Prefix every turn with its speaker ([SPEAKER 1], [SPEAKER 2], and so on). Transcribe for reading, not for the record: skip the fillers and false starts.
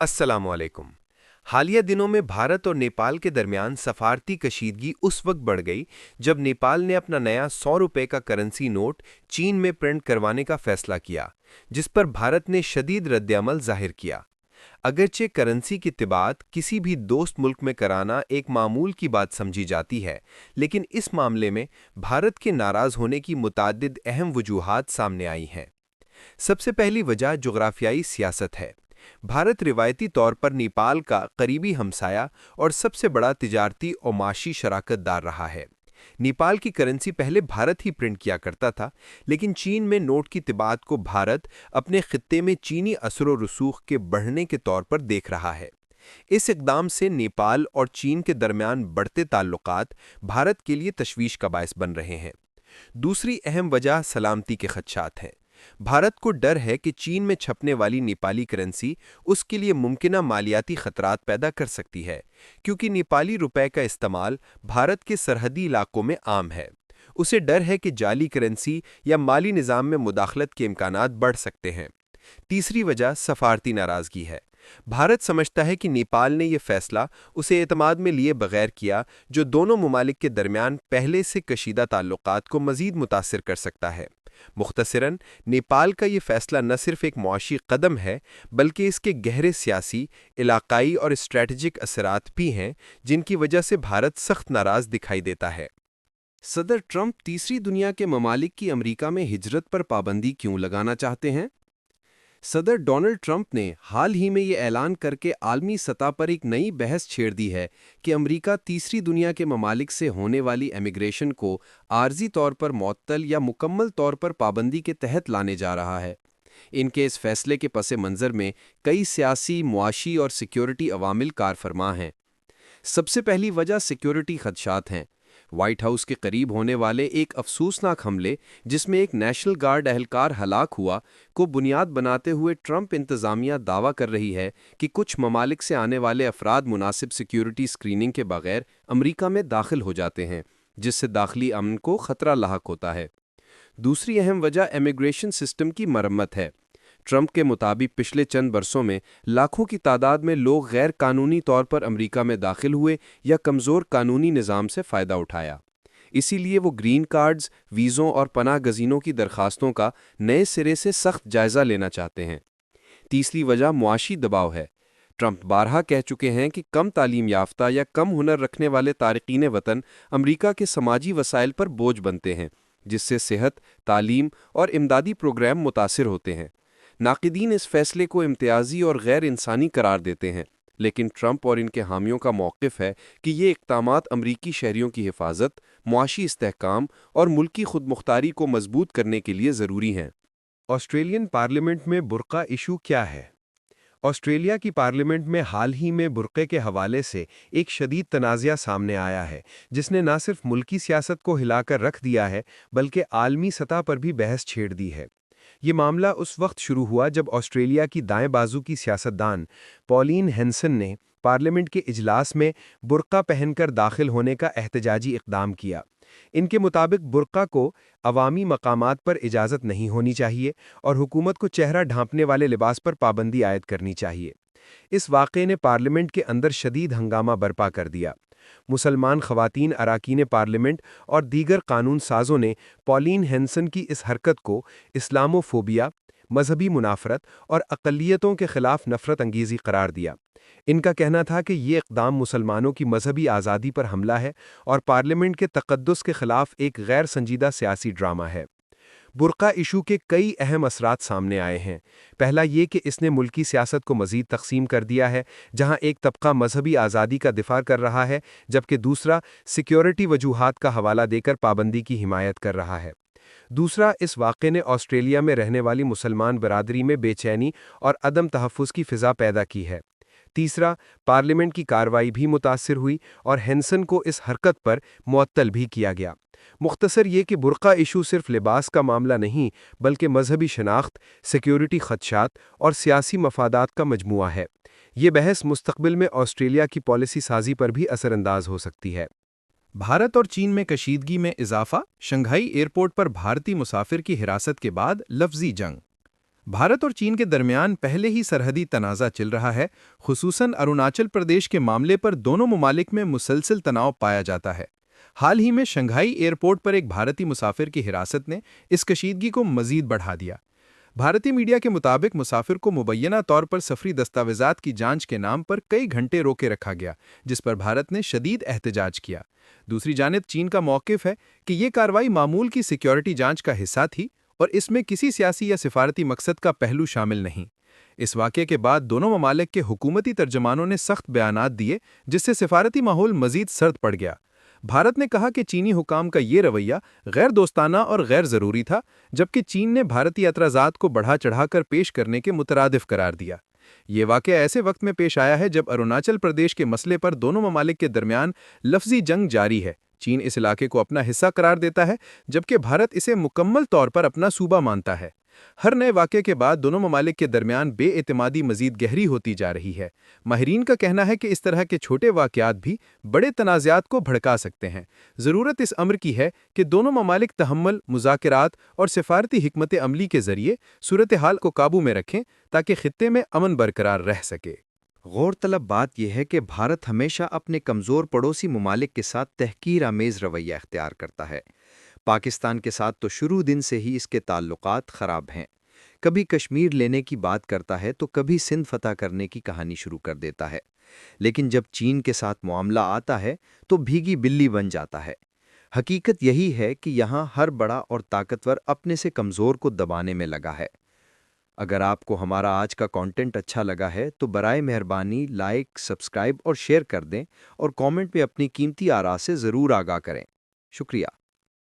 [SPEAKER 1] السلام علیکم۔ حالیہ دنوں میں بھارت اور نیپال کے درمیان سفارتی کشیدگی اس وقت بڑھ گئی جب نیپال نے اپنا نیا 100 روپے کا کرنسی نوٹ چین میں پرنٹ کروانے کا فیصلہ کیا، جس پر بھارت نے شدید رد عمل ظاہر کیا۔ اگرچہ کرنسی کی طباعت کسی بھی دوست ملک میں کرانا ایک معمول کی بات سمجھی جاتی ہے، لیکن اس معاملے میں بھارت کے ناراض ہونے کی متعدد اہم وجوہات سامنے آئی ہیں۔ سب سے پہلی وجہ جغرافیائی سیاست ہے۔ بھارت روایتی طور پر نیپال کا قریبی ہمسایہ اور سب سے بڑا تجارتی اور معاشی شراکت دار رہا ہے۔ نیپال کی کرنسی پہلے بھارت ہی پرنٹ کیا کرتا تھا، لیکن چین میں نوٹ کی طباعت کو بھارت اپنے خطے میں چینی اثر و رسوخ کے بڑھنے کے طور پر دیکھ رہا ہے۔ اس اقدام سے نیپال اور چین کے درمیان بڑھتے تعلقات بھارت کے لیے تشویش کا باعث بن رہے ہیں۔ دوسری اہم وجہ سلامتی کے خدشات ہیں۔ بھارت کو ڈر ہے کہ چین میں چھپنے والی نیپالی کرنسی اس کے لیے ممکنہ مالیاتی خطرات پیدا کر سکتی ہے، کیونکہ نیپالی روپے کا استعمال بھارت کے سرحدی علاقوں میں عام ہے۔ اسے ڈر ہے کہ جعلی کرنسی یا مالی نظام میں مداخلت کے امکانات بڑھ سکتے ہیں۔ تیسری وجہ سفارتی ناراضگی ہے۔ بھارت سمجھتا ہے کہ نیپال نے یہ فیصلہ اسے اعتماد میں لیے بغیر کیا، جو دونوں ممالک کے درمیان پہلے سے کشیدہ تعلقات کو مزید متاثر کر سکتا ہے۔ مختصراً، نیپال کا یہ فیصلہ نہ صرف ایک معاشی قدم ہے، بلکہ اس کے گہرے سیاسی، علاقائی اور اسٹریٹجک اثرات بھی ہیں، جن کی وجہ سے بھارت سخت ناراض دکھائی دیتا ہے۔ صدر ٹرمپ تیسری دنیا کے ممالک کی امریکہ میں ہجرت پر پابندی کیوں لگانا چاہتے ہیں؟ صدر ڈونلڈ ٹرمپ نے حال ہی میں یہ اعلان کر کے عالمی سطح پر ایک نئی بحث چھیڑ دی ہے کہ امریکہ تیسری دنیا کے ممالک سے ہونے والی امیگریشن کو عارضی طور پر معطل یا مکمل طور پر پابندی کے تحت لانے جا رہا ہے۔ ان کے اس فیصلے کے پس منظر میں کئی سیاسی، معاشی اور سیکیورٹی عوامل کار فرما ہیں۔ سب سے پہلی وجہ سیکیورٹی خدشات ہیں۔ وائٹ ہاؤس کے قریب ہونے والے ایک افسوسناک حملے، جس میں ایک نیشنل گارڈ اہلکار ہلاک ہوا، کو بنیاد بناتے ہوئے ٹرمپ انتظامیہ دعویٰ کر رہی ہے کہ کچھ ممالک سے آنے والے افراد مناسب سیکیورٹی اسکریننگ کے بغیر امریکہ میں داخل ہو جاتے ہیں، جس سے داخلی امن کو خطرہ لاحق ہوتا ہے۔ دوسری اہم وجہ امیگریشن سسٹم کی مرمت ہے۔ ٹرمپ کے مطابق پچھلے چند برسوں میں لاکھوں کی تعداد میں لوگ غیر قانونی طور پر امریکہ میں داخل ہوئے یا کمزور قانونی نظام سے فائدہ اٹھایا۔ اسی لیے وہ گرین کارڈز، ویزوں اور پناہ گزینوں کی درخواستوں کا نئے سرے سے سخت جائزہ لینا چاہتے ہیں۔ تیسری وجہ معاشی دباؤ ہے۔ ٹرمپ بارہا کہہ چکے ہیں کہ کم تعلیم یافتہ یا کم ہنر رکھنے والے تارکین وطن امریکہ کے سماجی وسائل پر بوجھ بنتے ہیں، جس سے صحت، تعلیم اور امدادی پروگرام متاثر ہوتے ہیں۔ ناقدین اس فیصلے کو امتیازی اور غیر انسانی قرار دیتے ہیں، لیکن ٹرمپ اور ان کے حامیوں کا موقف ہے کہ یہ اقدامات امریکی شہریوں کی حفاظت، معاشی استحکام اور ملکی خود مختاری کو مضبوط کرنے کے لیے ضروری ہیں۔ آسٹریلین پارلیمنٹ میں برقع ایشو کیا ہے؟ آسٹریلیا کی پارلیمنٹ میں حال ہی میں برقعے کے حوالے سے ایک شدید تنازعہ سامنے آیا ہے، جس نے نہ صرف ملکی سیاست کو ہلا کر رکھ دیا ہے، بلکہ عالمی سطح پر بھی بحث چھیڑ دی ہے۔ یہ معاملہ اس وقت شروع ہوا جب آسٹریلیا کی دائیں بازو کی سیاستدان پولین ہینسن نے پارلیمنٹ کے اجلاس میں برقع پہن کر داخل ہونے کا احتجاجی اقدام کیا۔ ان کے مطابق برقع کو عوامی مقامات پر اجازت نہیں ہونی چاہیے اور حکومت کو چہرہ ڈھانپنے والے لباس پر پابندی عائد کرنی چاہیے۔ اس واقعے نے پارلیمنٹ کے اندر شدید ہنگامہ برپا کر دیا۔ مسلمان خواتین اراکین پارلیمنٹ اور دیگر قانون سازوں نے پولین ہینسن کی اس حرکت کو اسلامو فوبیا، مذہبی منافرت اور اقلیتوں کے خلاف نفرت انگیزی قرار دیا۔ ان کا کہنا تھا کہ یہ اقدام مسلمانوں کی مذہبی آزادی پر حملہ ہے اور پارلیمنٹ کے تقدس کے خلاف ایک غیر سنجیدہ سیاسی ڈرامہ ہے۔ برقع ایشو کے کئی اہم اثرات سامنے آئے ہیں۔ پہلا یہ کہ اس نے ملکی سیاست کو مزید تقسیم کر دیا ہے، جہاں ایک طبقہ مذہبی آزادی کا دفاع کر رہا ہے، جبکہ دوسرا سیکیورٹی وجوہات کا حوالہ دے کر پابندی کی حمایت کر رہا ہے۔ دوسرا، اس واقعے نے آسٹریلیا میں رہنے والی مسلمان برادری میں بے چینی اور عدم تحفظ کی فضا پیدا کی ہے۔ تیسرا، پارلیمنٹ کی کارروائی بھی متاثر ہوئی اور ہینسن کو اس حرکت پر معطل بھی کیا گیا۔ مختصر یہ کہ برقع ایشو صرف لباس کا معاملہ نہیں، بلکہ مذہبی شناخت، سیکیورٹی خدشات اور سیاسی مفادات کا مجموعہ ہے۔ یہ بحث مستقبل میں آسٹریلیا کی پالیسی سازی پر بھی اثر انداز ہو سکتی ہے۔ بھارت اور چین میں کشیدگی میں اضافہ، شنگھائی ایئرپورٹ پر بھارتی مسافر کی حراست کے بعد لفظی جنگ۔
[SPEAKER 2] بھارت اور چین کے درمیان پہلے ہی سرحدی تنازع چل رہا ہے، خصوصاً اروناچل پردیش کے معاملے پر دونوں ممالک میں مسلسل تناؤ پایا جاتا ہے۔ حال ہی میں شنگھائی ایئرپورٹ پر ایک بھارتی مسافر کی حراست نے اس کشیدگی کو مزید بڑھا دیا۔ بھارتی میڈیا کے مطابق مسافر کو مبینہ طور پر سفری دستاویزات کی جانچ کے نام پر کئی گھنٹے روکے رکھا گیا، جس پر بھارت نے شدید احتجاج کیا۔ دوسری جانب چین کا موقف ہے کہ یہ کارروائی معمول کی سیکیورٹی جانچ کا حصہ تھی اور اس میں کسی سیاسی یا سفارتی مقصد کا پہلو شامل نہیں۔ اس واقعے کے بعد دونوں ممالک کے حکومتی ترجمانوں نے سخت بیانات دیے، جس سے سفارتی ماحول مزید سرد پڑ گیا۔ بھارت نے کہا کہ چینی حکام کا یہ رویہ غیر دوستانہ اور غیر ضروری تھا، جبکہ چین نے بھارتی اعتراضات کو بڑھا چڑھا کر پیش کرنے کے مترادف قرار دیا۔ یہ واقعہ ایسے وقت میں پیش آیا ہے جب اروناچل پردیش کے مسئلے پر دونوں ممالک کے درمیان لفظی جنگ جاری ہے۔ چین اس علاقے کو اپنا حصہ قرار دیتا ہے، جبکہ بھارت اسے مکمل طور پر اپنا صوبہ مانتا ہے۔ ہر نئے واقعے کے بعد دونوں ممالک کے درمیان بے اعتمادی مزید گہری ہوتی جا رہی ہے۔ ماہرین کا کہنا ہے کہ اس طرح کے چھوٹے واقعات بھی بڑے تنازعات کو بھڑکا سکتے ہیں۔ ضرورت اس امر کی ہے کہ دونوں ممالک تحمل، مذاکرات اور سفارتی حکمت عملی کے ذریعے صورتحال کو قابو میں رکھیں تاکہ خطے میں امن برقرار رہ سکے۔
[SPEAKER 1] غور طلب بات یہ ہے کہ بھارت ہمیشہ اپنے کمزور پڑوسی ممالک کے ساتھ تحقیر آمیز رویہ اختیار کرتا ہے۔ پاکستان کے ساتھ تو شروع دن سے ہی اس کے تعلقات خراب ہیں۔ کبھی کشمیر لینے کی بات کرتا ہے تو کبھی سندھ فتح کرنے کی کہانی شروع کر دیتا ہے۔ لیکن جب چین کے ساتھ معاملہ آتا ہے تو بھیگی بلی بن جاتا ہے۔ حقیقت یہی ہے کہ یہاں ہر بڑا اور طاقتور اپنے سے کمزور کو دبانے میں لگا ہے۔ اگر آپ کو ہمارا آج کا کانٹینٹ اچھا لگا ہے تو برائے مہربانی لائک، سبسکرائب اور شیئر کر دیں اور کامنٹ میں اپنی قیمتی آراء سے ضرور آگاہ کریں۔ شکریہ۔